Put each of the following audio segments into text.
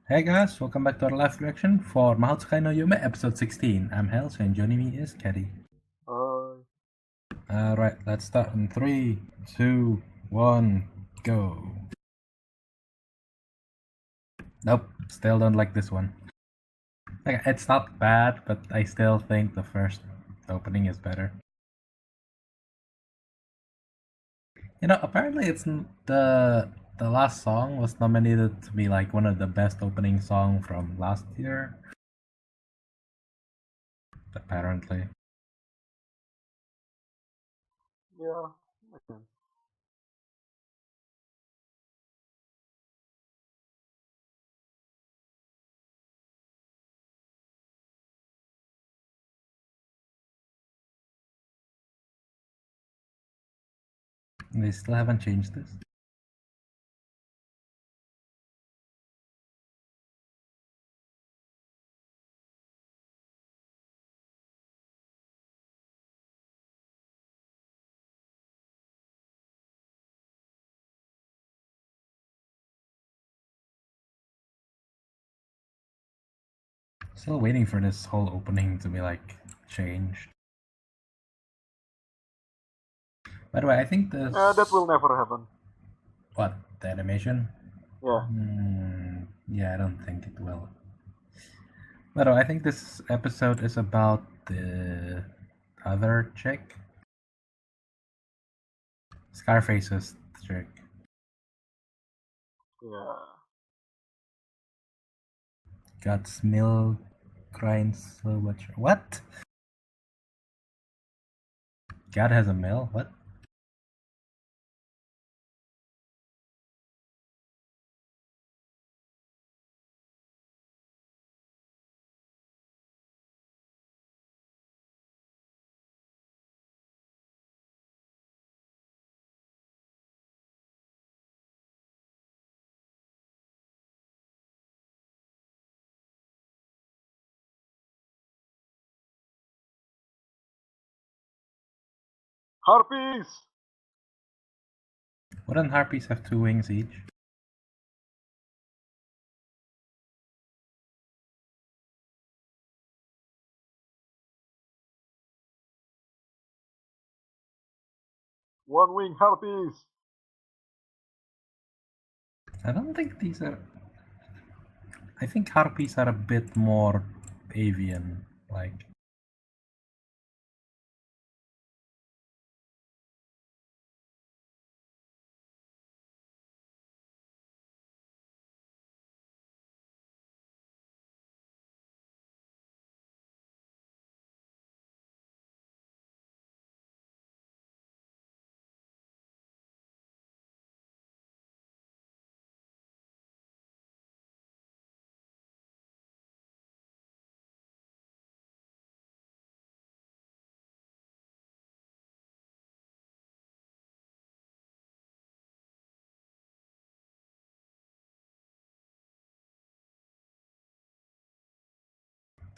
Hey guys, welcome back to our live reaction for Mahoutsukai no Yome episode 16. I'm Hels and joining me is Caddy. Uh, Alright, let's start in 3, 2, 1, go. Nope, still don't like this one. Like, it's not bad, but I still think the first opening is better. Apparently the last song was nominated to be like one of the best opening song from last year. Apparently. yeah, I can. They still haven't changed this. Still waiting for this whole opening to be like changed. By the way, I think this. That will never happen. What? The animation? Yeah. Yeah, I don't think it will. By the way, I think this episode is about the other chick. Scarface's chick. Yeah. God's milk grinds so much. What? God has a mill? What? Harpies! Wouldn't harpies have 2 wings each? One wing harpies! I don't think these are. I think harpies are a bit more avian like.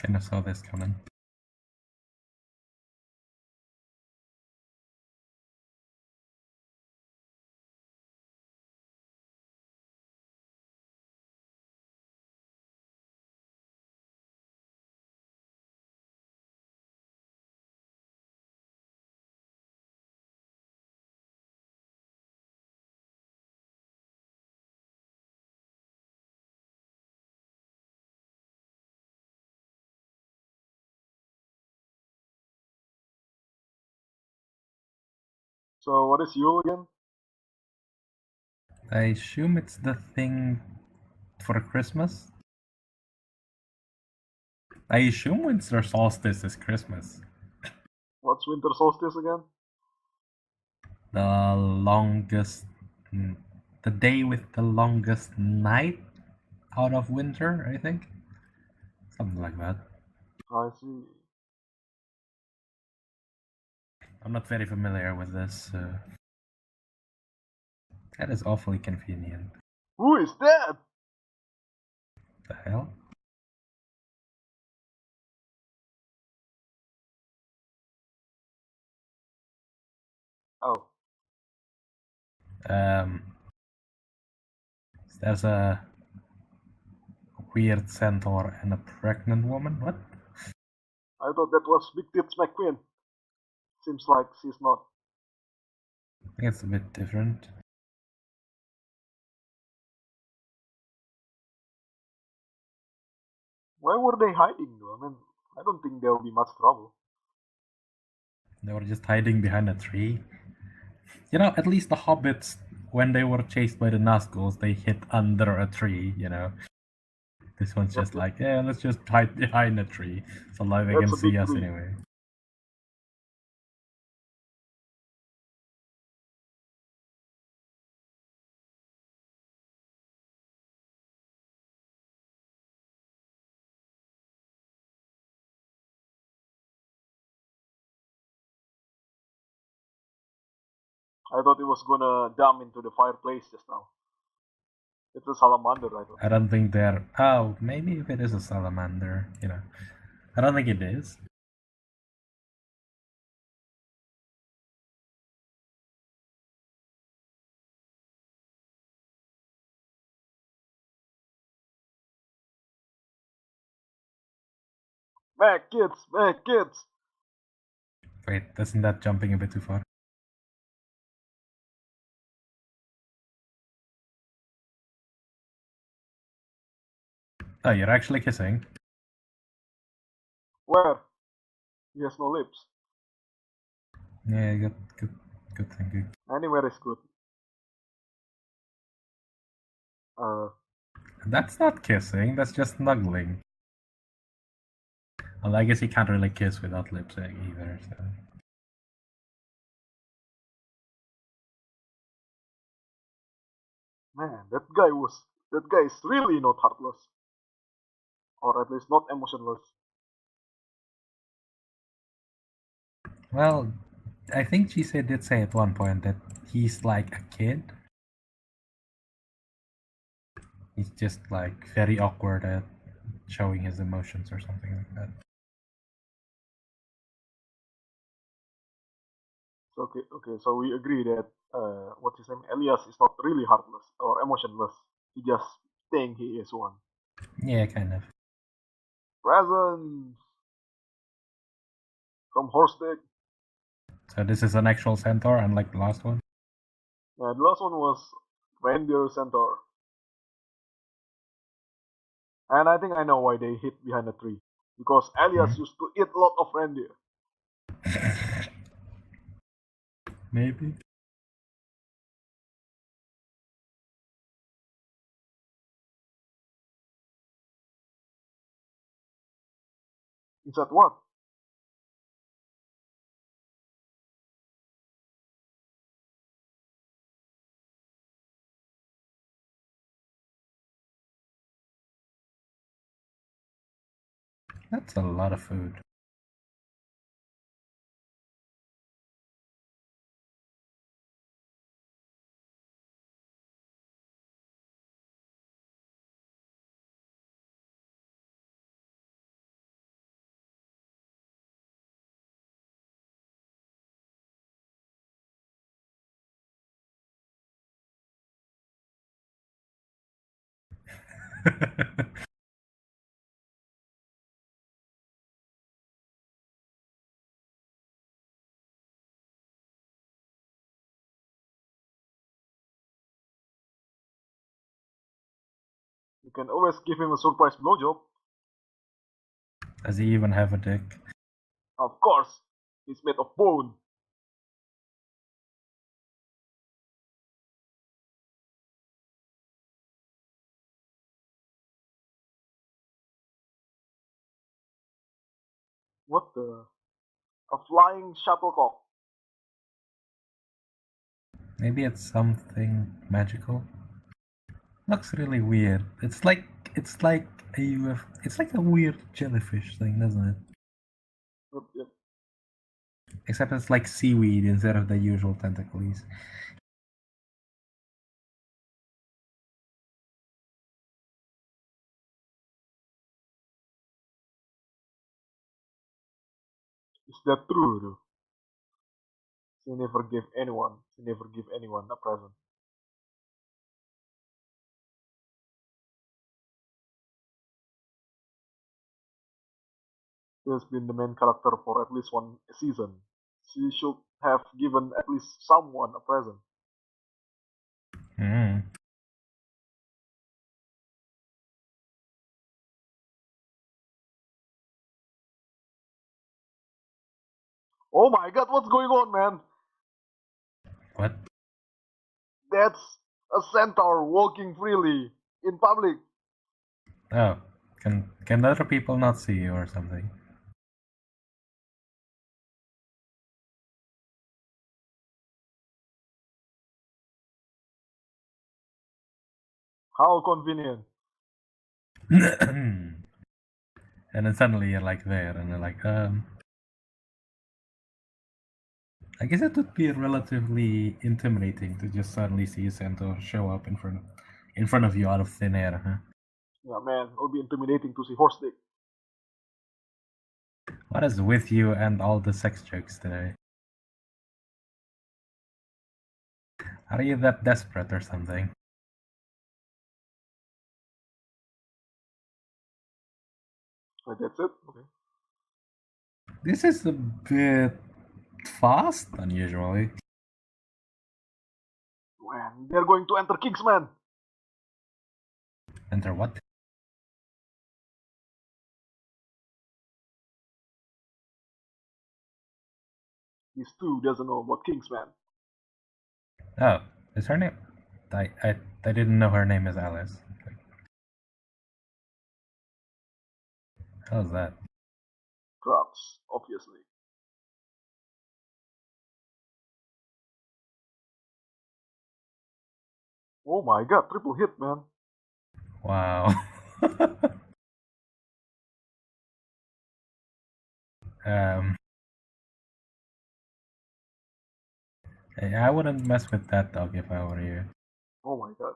Kinda saw this coming. So, what is Yule again? I assume it's the thing for Christmas. I assume winter solstice is Christmas. What's winter solstice again? The longest. The day with the longest night out of winter, I think. Something like that. I see. I'm not very familiar with this. That is awfully convenient. Who is that? The hell? Oh. There's a weird centaur and a pregnant woman. What? I thought that was Big Tits McQueen. Seems like she's not. I think it's a bit different. Why were they hiding though? I mean, I don't think there will be much trouble. They were just hiding behind a tree. You know, at least the hobbits, when they were chased by the Nazguls, they hid under a tree, you know. This one's just like, yeah, let's just hide behind a tree so like they can That's a see big us tree. anyway. I thought it was gonna jump into the fireplace just now. It's a salamander, I thought. I don't think they're. Oh, maybe if it is a salamander, you know. I don't think it is. Back kids, back kids. Wait, isn't that jumping a bit too far? Oh, you're actually kissing? Where? He has no lips. Yeah, good thinking. Anywhere is good. That's not kissing, that's just snuggling. Well, I guess you can't really kiss without lips either, so. Man, that guy is really not heartless. Or at least not emotionless. Well, I think Jisei did say at one point that he's like a kid. He's just like very awkward at showing his emotions or something like that. Okay, so we agree that what's his name? Elias is not really heartless or emotionless. He just think he is one. Yeah, kind of. Presents from Horstick. So this is an actual centaur, unlike the last one. Yeah, the last one was Reindeer Centaur. And I think I know why they hid behind a tree. Because Elias used to eat a lot of reindeer. Maybe. He said what? That's a lot of food. You can always give him a surprise blowjob. Does he even have a dick? Of course, he's made of bone. What the? A flying shuttlecock. Maybe it's something magical. Looks really weird. It's like a it's like a weird jellyfish thing, doesn't it? Yep. Except it's like seaweed instead of the usual tentacles. Is that true though? She never gave anyone. She never gave anyone a present. She has been the main character for at least one season. She should have given at least someone a present. Mm. Oh my god, what's going on, man? What? That's a centaur walking freely in public. Oh, can other people not see you or something? How convenient. And then suddenly you're like there, and you're like, I guess it would be relatively intimidating to just suddenly see a centaur show up in front of you out of thin air, huh? Yeah, man, it would be intimidating to see horse dick. What is with you and all the sex jokes today? Are you that desperate or something? That's it. Okay. This is a bit fast, unusually. Man, they're going to enter Kingsman. Enter what? These two doesn't know about Kingsman. Oh, is her name? I didn't know her name is Alice. How's that? Drugs, obviously. Oh my god, triple hit, man. Wow. um, I wouldn't mess with that dog if I were you. Oh my god.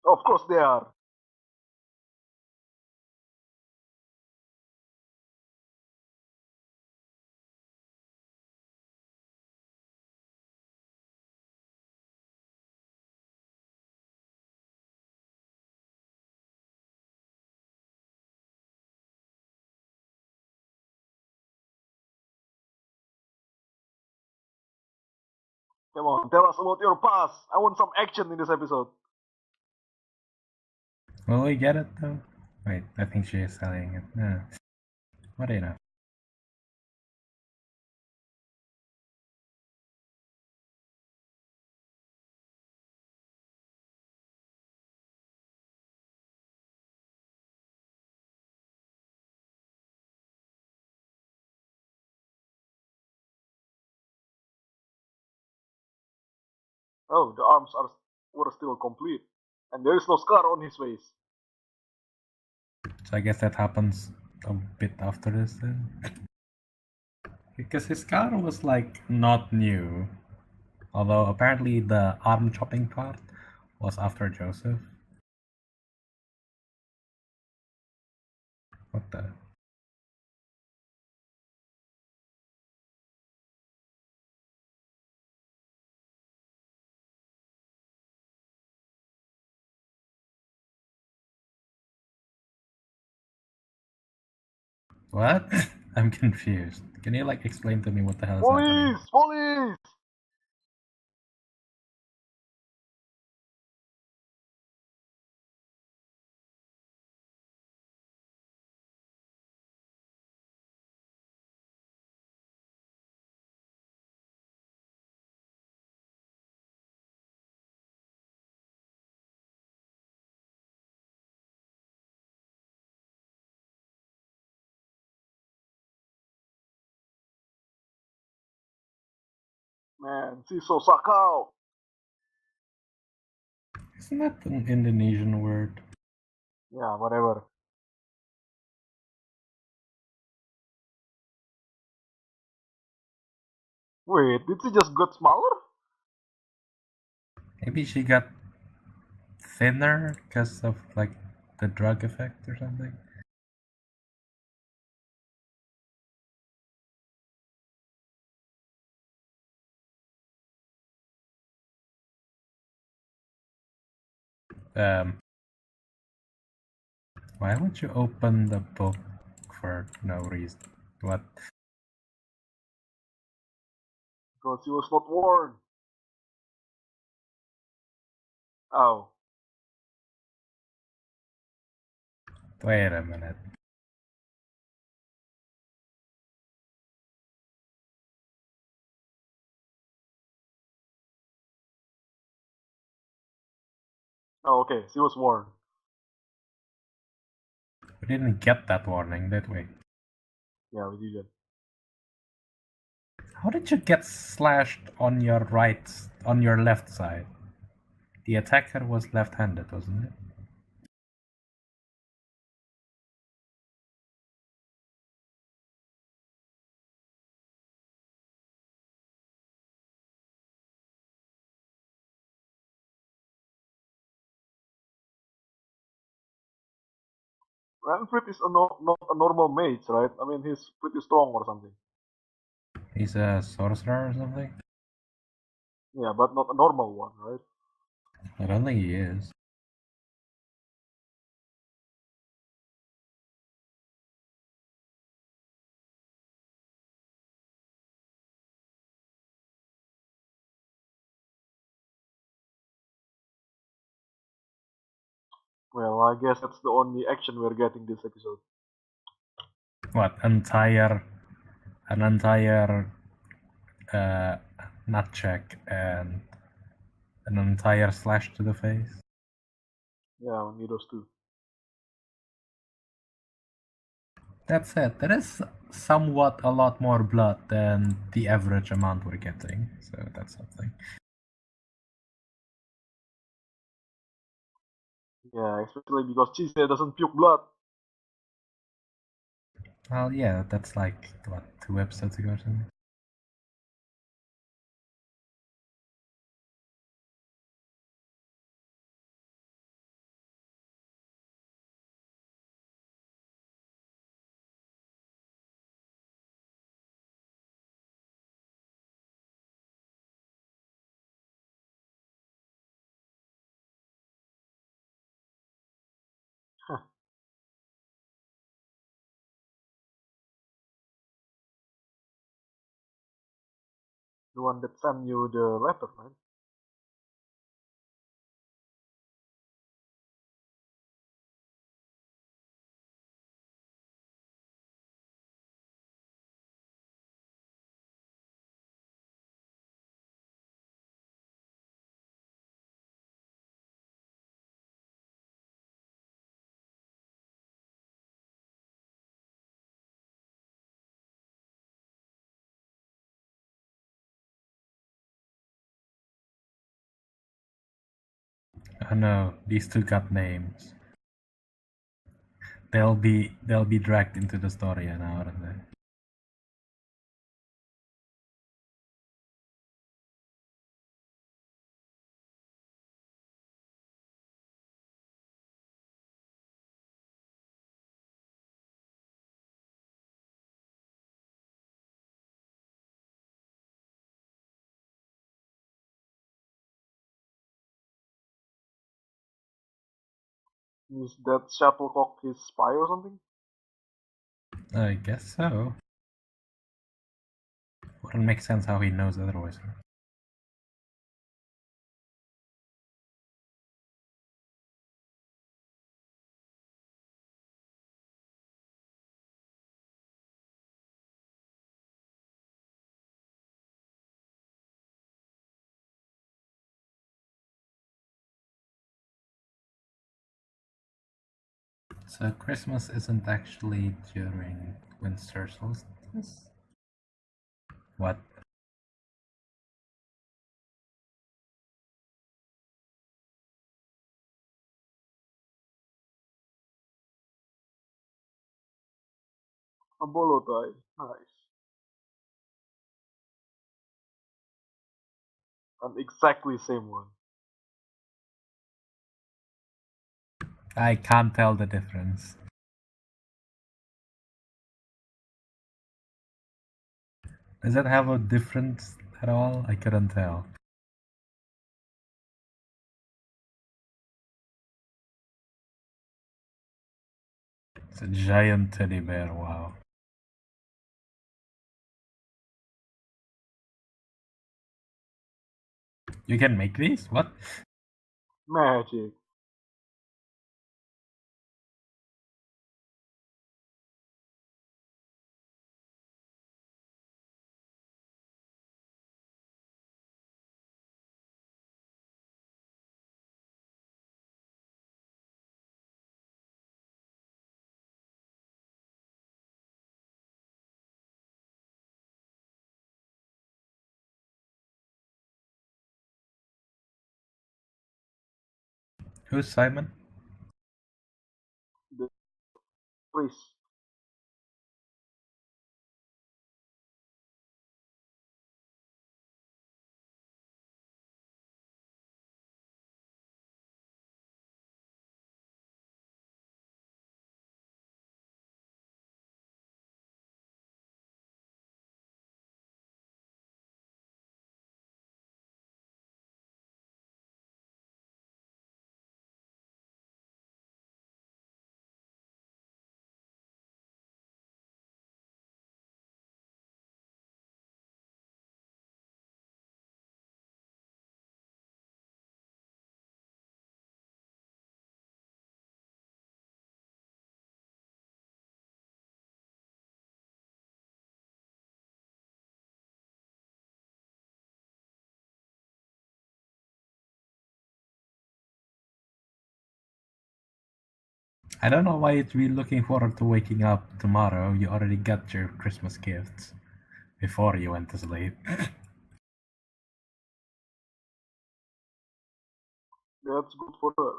Of course they are. Come on, tell us about your past. I want some action in this episode. Will we get it though? Wait, I think she is selling it. Yeah. What do you know? Oh, the arms were still complete. And there is no scar on his face. So I guess that happens a bit after this then. Because his car was like not new. Although apparently the arm chopping part was after Joseph. What the? What? I'm confused. Can you like explain to me what the hell is happening? Police! Police! Man, she's so sakau. Isn't that an Indonesian word? Yeah, whatever. Wait, did she just get smaller? Maybe she got thinner because of like the drug effect or something? Um, why would you open the book for no reason? What? Because he was not warned. Oh. Wait a minute. Oh, okay. She was warned. We didn't get that warning, did we? Yeah, we didn't. How did you get slashed on your left side? The attacker was left-handed, wasn't it? Ranfrit is not a normal mage, right? I mean, he's pretty strong or something. He's a sorcerer or something? Yeah, but not a normal one, right? I don't think he is. Well, I guess that's the only action we're getting this episode. What, an entire nut check and an entire slash to the face? Yeah, only those two. That's it. That is somewhat a lot more blood than the average amount we're getting, so that's something. Yeah, especially because Chise doesn't puke blood. Well, yeah, that's like, what, 2 episodes ago or something? The one that sent you the letter, right? Oh no, these two got names. They'll be dragged into the story now, aren't they? Is that Shuttlecock his spy or something? I guess so. Wouldn't make sense how he knows otherwise. So Christmas isn't actually during winter solstice? What? A bolo tie. Nice. An exactly same one. I can't tell the difference. Does it have a difference at all? I couldn't tell. It's a giant teddy bear, wow. You can make these? What? Magic. Who's Simon? The priest. I don't know why you'd be looking forward to waking up tomorrow. You already got your Christmas gifts before you went to sleep. That's good for her.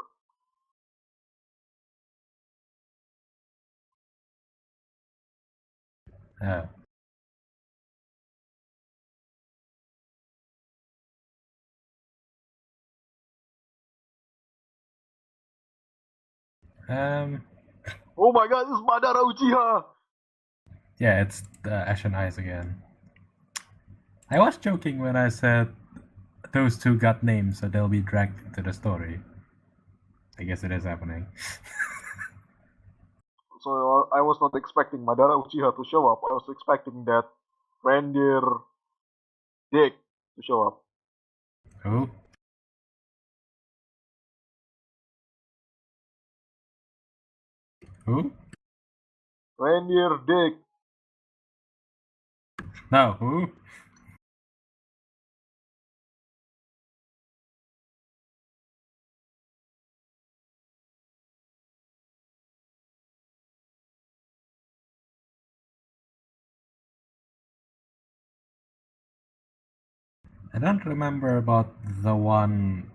Oh. Um, Oh my god, it's Madara Uchiha! yeah, it's Ashen Eyes again. I was joking when I said those two got names, so they'll be dragged into the story. I guess it is happening. So I was not expecting Madara Uchiha to show up. I was expecting that reindeer Dick to show up. Who? Who? Reindeer Dick. No, who? I don't remember about the one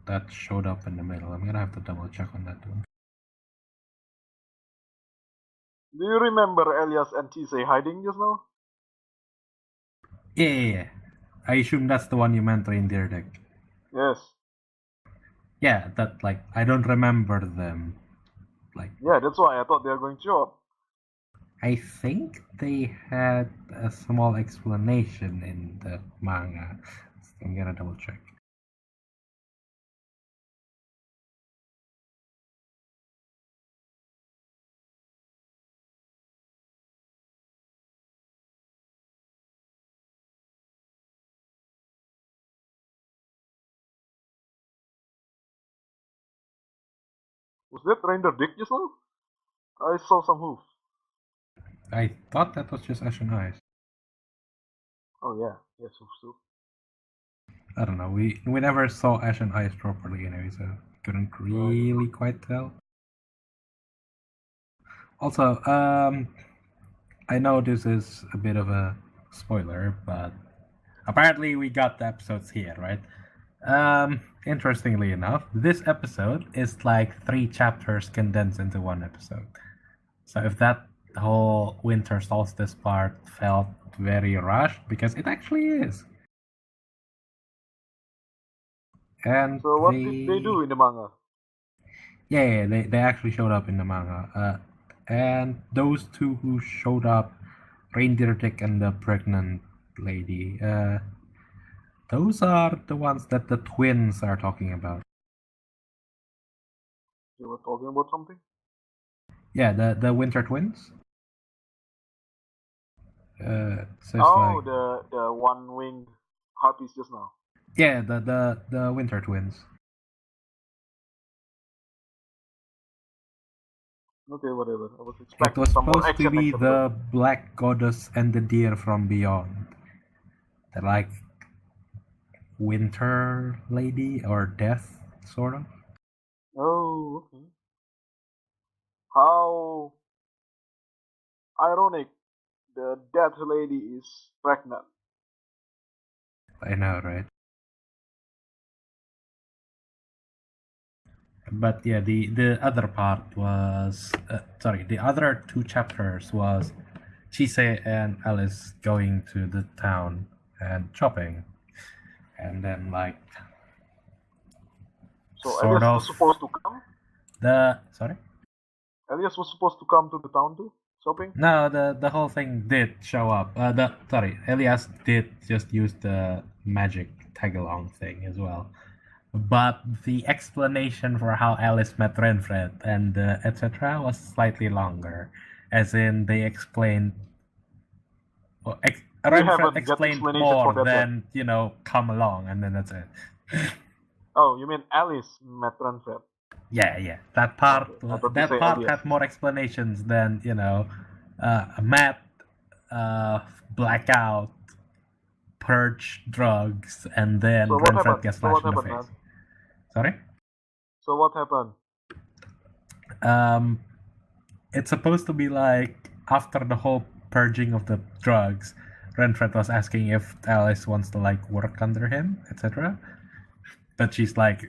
that showed up in the middle. I'm gonna have to double check on that one. Do you remember Elias and Chisei hiding just now? Yeah. I assume that's the one you meant, Reindeer Deck. Yes. Yeah, that, like, I don't remember them. Like, Yeah, that's why I thought they were going to show up. I think they had a small explanation in the manga. I'm gonna double check. Was that Reindeer Dick just now? I saw some hoof. I thought that was just Ashen Eyes. Oh yeah, yes, hoof too. I don't know. We never saw Ashen Eyes properly anyway, so couldn't Right. really quite tell. Also, I know this is a bit of a spoiler, but apparently we got the episodes here, right? Interestingly enough, this episode is like 3 chapters condensed into one episode. So if that whole winter solstice part felt very rushed, because it actually is. And So what did they do in the manga? Yeah, they actually showed up in the manga. And those two who showed up, Reindeer Dick and the pregnant lady, those are the ones that the twins are talking about. They were talking about something. Yeah, the Winter Twins. So it's Oh, like the one winged harpies just now. yeah, the Winter Twins. Okay, whatever. I was It expecting was some more supposed to action, be action, but the Black Goddess and the Deer from Beyond. The like Winter Lady or Death, sort of. oh, okay. How ironic! The dead lady is pregnant. I know, right? But yeah, the other part was sorry. The other two chapters was Chise and Alice going to the town and shopping, and then like So sort Elias of was supposed to come. the sorry. Elias was supposed to come to the town too, shopping. No, the whole thing did show up. The sorry, Elias did just use the magic tag along thing as well. But the explanation for how Alice met Renfred and etc. was slightly longer, as in they explained. Well, We Renfred haven't got explained explanation for more that yet. than come along, and then that's it. Oh, you mean Alice met Renfred? Yeah. That part Okay, I thought you that say part Elias. had more explanations than Matt, blackout, purge drugs, and then So what Renfred happened? gets So what slashed in the happened, face. man? Sorry. So what happened? Um, it's supposed to be like after the whole purging of the drugs, Renfred was asking if Alice wants to like work under him, etc. But she's like,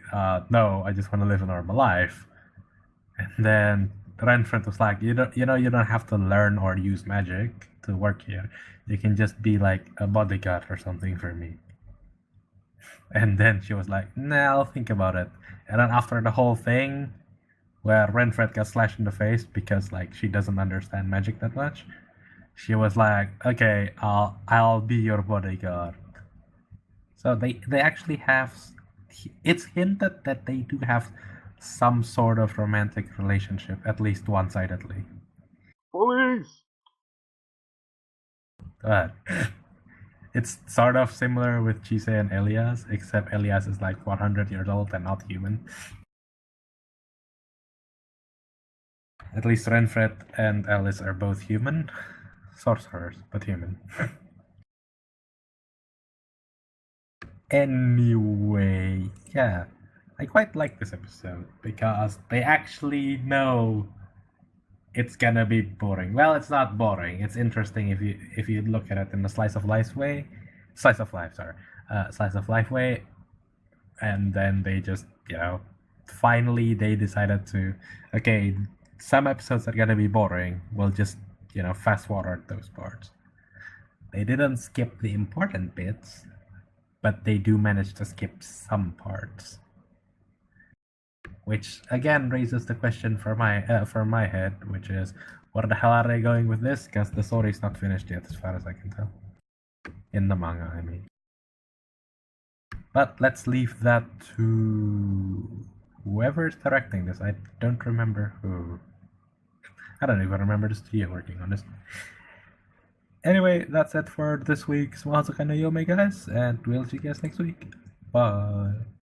no, I just want to live a normal life. And then Renfred was like, you don't have to learn or use magic to work here. You can just be like a bodyguard or something for me. And then she was like, nah, I'll think about it. And then after the whole thing, where Renfred got slashed in the face because like she doesn't understand magic that much, she was like, okay, I'll be your bodyguard. So they actually have. It's hinted that they do have some sort of romantic relationship, at least one-sidedly. Police! But it's sort of similar with Chise and Elias, except Elias is like 400 years old and not human. At least Renfred and Alice are both human. Sorcerers, but human. Anyway, yeah. I quite like this episode because they actually know it's gonna be boring. Well, it's not boring. It's interesting if you look at it in a slice of life way. Slice of life, sorry. Slice of life way. And then they just, finally they decided to, okay, some episodes are gonna be boring. We'll just, fast forward those parts. They didn't skip the important bits, but they do manage to skip some parts, which again raises the question for my head, which is, where the hell are they going with this? Because the story's not finished yet, as far as I can tell. In the manga, I mean. But let's leave that to whoever's directing this. I don't remember who. I don't even remember the studio working on this. Anyway, that's it for this week's Mahoutsukai no Yome, guys, and we'll see you guys next week. Bye.